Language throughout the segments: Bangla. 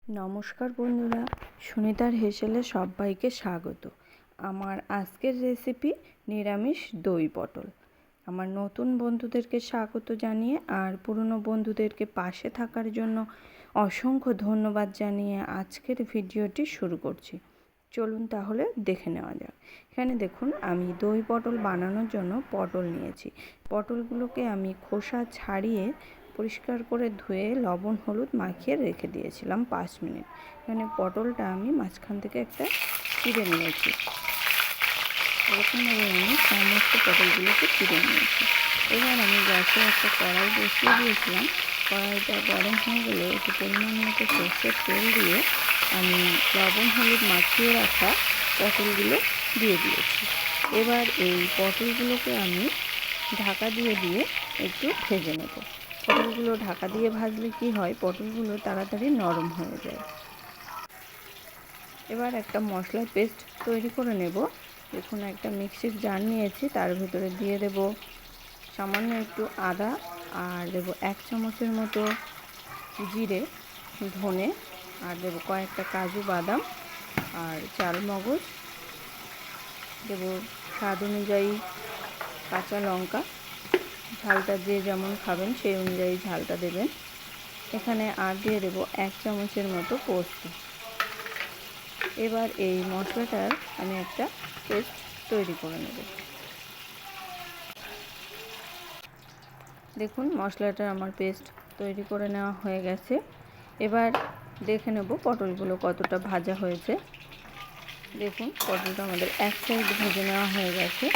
নমস্কার বন্ধুরা, সুনিতার হেসেলে সবাইকে স্বাগত। আমার আজকের রেসিপি নিরামিষ দই পটল। আমার নতুন বন্ধুদেরকে স্বাগত জানিয়ে আর পুরনো বন্ধুদেরকে পাশে থাকার জন্য অসংখ্য ধন্যবাদ জানিয়ে আজকের ভিডিওটি শুরু করছি। চলুন তাহলে দেখে নেওয়া যাক। এখানে দেখুন, আমি দই পটল বানানোর জন্য পটল নিয়েছি। পটলগুলোকে আমি খোসা ছাড়িয়ে পরিষ্কার করে ধুয়ে লবণ হলুদ মাখিয়ে রেখে দিয়েছিলাম 5 মিনিট। এখানে পটলটা আমি মাঝখান থেকে একটা চিড়ে নিয়েছি। এরকমভাবে আমি সমস্ত পটলগুলোকে চিড়ে নিয়েছি। এবার আমি গ্যাসে একটা কড়াই বসিয়ে দিয়েছিলাম। কড়াইটা গরম হয়ে গেলে একটু পরিমাণ মতো সরষের তেল দিয়ে আমি লবণ হলুদ মাখিয়ে রাখা পটলগুলো দিয়ে দিয়েছি। এবার এই পটলগুলোকে আমি ঢাকা দিয়ে একটু ভেজে নেব। পটলগুলো ঢাকা দিয়ে ভাজলে কি হয়, পটলগুলো তাড়াতাড়ি নরম হয়ে যায়। এবার একটা মশলার পেস্ট তৈরি করে নেব। দেখুন, একটা মিক্সির জার নিয়েছি, তার ভেতরে দিয়ে দেব সামান্য একটু আদা, আর দেব 1 চামচের মতো জিরে, ধনে, আর দেব কয়েকটা কাজু বাদাম আর চালমগজ, দেব স্বাদ অনুযায়ী কাঁচা লঙ্কা। ঝালটা যে যেমন খাবেন সেই অনুযায়ী ঝালটা দেবেন। এখানে আর দিয়ে দেব 1 চামচের মতো পোস্ত। এবার এই মশলাটার আমি একটা পেস্ট তৈরি করে নেব। দেখুন, মশলাটা আমার পেস্ট তৈরি করে নেওয়া হয়ে গেছে। এবার দেখে নেব পটলগুলো কতটা ভাজা হয়েছে। দেখুন, পটলটা আমাদের এক সাইড ভেজে নেওয়া হয়ে গেছে।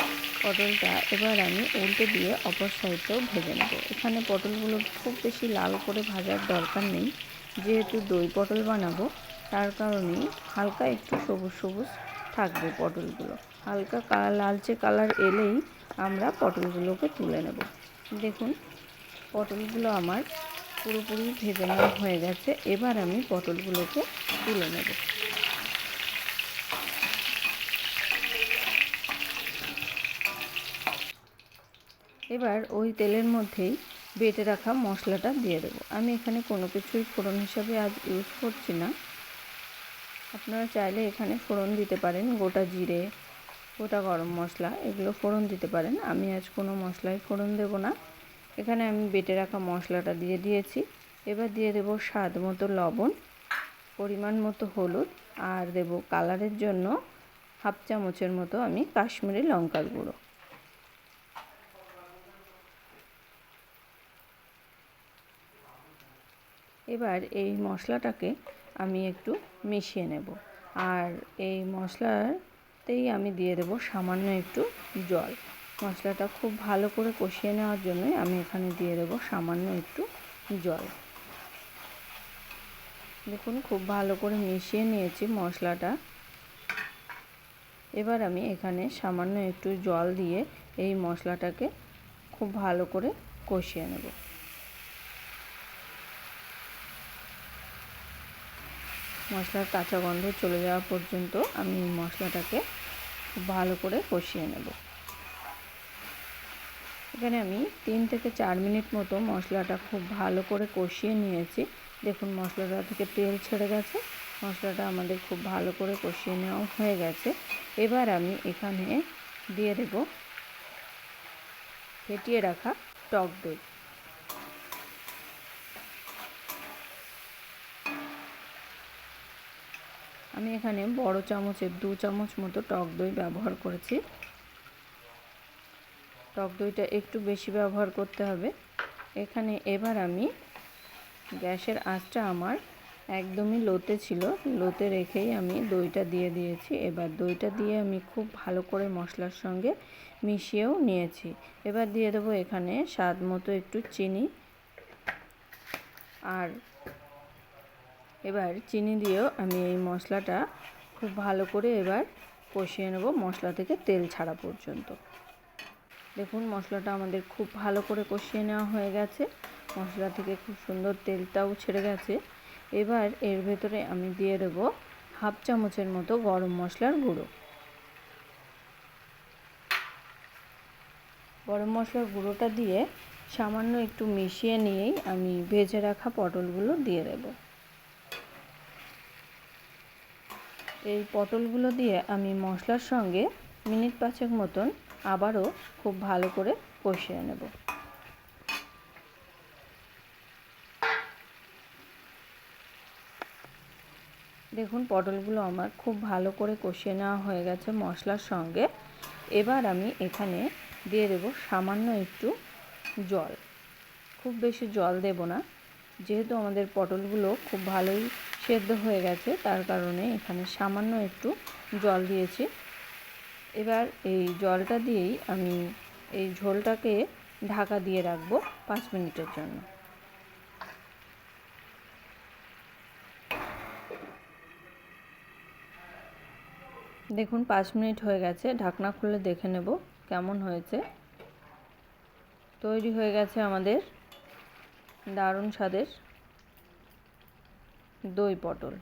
পটলটা এবার আমি উল্টে দিয়ে অপর সাইডটাও ভেজে নেব। এখানে পটলগুলো খুব বেশি লাল করে ভাজার দরকার নেই, যেহেতু দই পটল বানাবো তার কারণেই হালকা একটু সবুজ সবুজ থাকবে পটলগুলো। হালকা লালচে কালার এলেই আমরা পটলগুলোকে তুলে নেব। দেখুন, পটলগুলো আমার পুরোপুরি ভেজে নেওয়া হয়ে গেছে। এবার আমি পটলগুলোকে তুলে নেব। এবার ওই তেলের মধ্যেই বেটে রাখা মশলাটা দিয়ে দেবো। আমি এখানে কোনো কিছুই ফোড়ন হিসাবে আজ ইউজ করছি না। আপনারা চাইলে এখানে ফোড়ন দিতে পারেন, গোটা জিরে, গোটা গরম মশলা, এগুলো ফোড়ন দিতে পারেন। আমি আজ কোনো মশলাই ফোড়ন দেব না। এখানে আমি বেটে রাখা মশলাটা দিয়ে দিয়েছি। এবার দিয়ে দেব স্বাদ মতো লবণ, পরিমাণ মতো হলুদ, আর দেব কালারের জন্য 1/2 চামচের মতো আমি কাশ্মীরি লঙ্কার গুঁড়ো। এবার এই মশলাটাকে আমি একটু মিশিয়ে নেব, আর এই মশলাতেই আমি দিয়ে দেব সামান্য একটু জল। মশলাটা খুব ভালো করে কষিয়ে নেওয়ার জন্য আমি এখানে দিয়ে দেব সামান্য একটু জল। দেখুন, খুব ভালো করে মিশিয়ে নিয়েছি মশলাটা। এবার আমি এখানে সামান্য একটু জল দিয়ে এই মশলাটাকে খুব ভালো করে কষিয়ে নেব। মশলার কাঁচা গন্ধ চলে যাওয়া পর্যন্ত আমি এই মশলাটাকে খুব ভালো করে কষিয়ে নেব। এখানে আমি 3 থেকে 4 মিনিট মতো মশলাটা খুব ভালো করে কষিয়ে নিয়েছি। দেখুন, মশলাটা থেকে তেল ছেড়ে গেছে। মশলাটা আমাদের খুব ভালো করে কষিয়ে নেওয়া হয়ে গেছে। এবার আমি এখানে দিয়ে দেব ফেটিয়ে রাখা টক দই। আমি এখানে বড় চামচের 2 চামচ মতো টক দই ব্যবহার করেছি। টক দইটা একটু বেশি ব্যবহার করতে হবে। এখানে এবার আমি গ্যাসের আঁচটা আমার একদমই লোতে ছিল, লোতে রেখেই আমি দইটা দিয়ে দিয়েছি। এবার দইটা দিয়ে আমি খুব ভালো করে মশলার সঙ্গে মিশিয়েও নিয়েছি। এবার দিয়ে দেবো এখানে স্বাদ মতো একটু চিনি, আর এবার চিনি দিয়েও আমি এই মশলাটা খুব ভালো করে এবার কষিয়ে নেব মশলা থেকে তেল ছাড়া পর্যন্ত। দেখুন, মশলাটা আমাদের খুব ভালো করে কষিয়ে নেওয়া হয়ে গেছে। মশলা থেকে খুব সুন্দর তেলটাও ছেড়ে গেছে। এবার এর ভেতরে আমি দিয়ে দেব 1/2 চামচের মতো গরম মশলার গুঁড়ো। গরম মশলার গুঁড়োটা দিয়ে সামান্য একটু মিশিয়ে নিয়েই আমি ভেজে রাখা পটলগুলো দিয়ে দেব। এই পটলগুলো দিয়ে আমি মশলার সঙ্গে মিনিট 5 মতন আবারও খুব ভালো করে কষিয়ে নেব। দেখুন পটলগুলো আমার খুব ভালো করে কষিয়ে নেওয়া হয়ে গেছে মশলার সঙ্গে। এবার আমি এখানে দিয়ে দেব সামান্য একটু জল। খুব বেশি জল দেব না, যেহেতু আমাদের পটলগুলো খুব ভালোই সেদ্ধ হয়ে গেছে, তার কারণে এখানে সামান্য একটু জল দিয়েছি। এবার এই জলটা দিয়েই আমি এই ঝোলটাকে ঢাকা দিয়ে রাখবো 5 মিনিটের জন্য। দেখুন 5 মিনিট হয়ে গেছে, ঢাকনা খুলে দেখে নেব কেমন হয়েছে। তৈরি হয়ে গেছে আমাদের দারুণ স্বাদের দই পটল।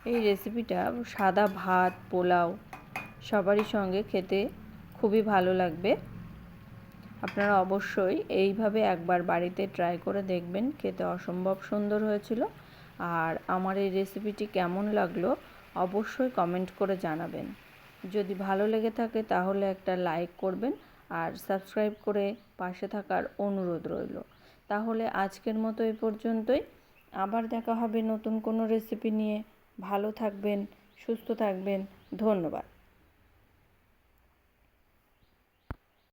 এই রেসিপিটা সাদা ভাত, পোলাও সবারই সঙ্গে খেতে খুবই ভালো লাগবে। আপনারা অবশ্যই এইভাবে একবার বাড়িতে ট্রাই করে দেখবেন, খেতে অসম্ভব সুন্দর হয়েছিল। আর আমার এই রেসিপিটি কেমন লাগলো অবশ্যই কমেন্ট করে জানাবেন। যদি ভালো লেগে থাকে তাহলে একটা লাইক করবেন আর সাবস্ক্রাইব করে পাশে থাকার অনুরোধ রইল। তাহলে আজকের মতো এই পর্যন্তই। আবার দেখা হবে নতুন কোনো রেসিপি নিয়ে। ভালো থাকবেন, সুস্থ থাকবেন। ধন্যবাদ।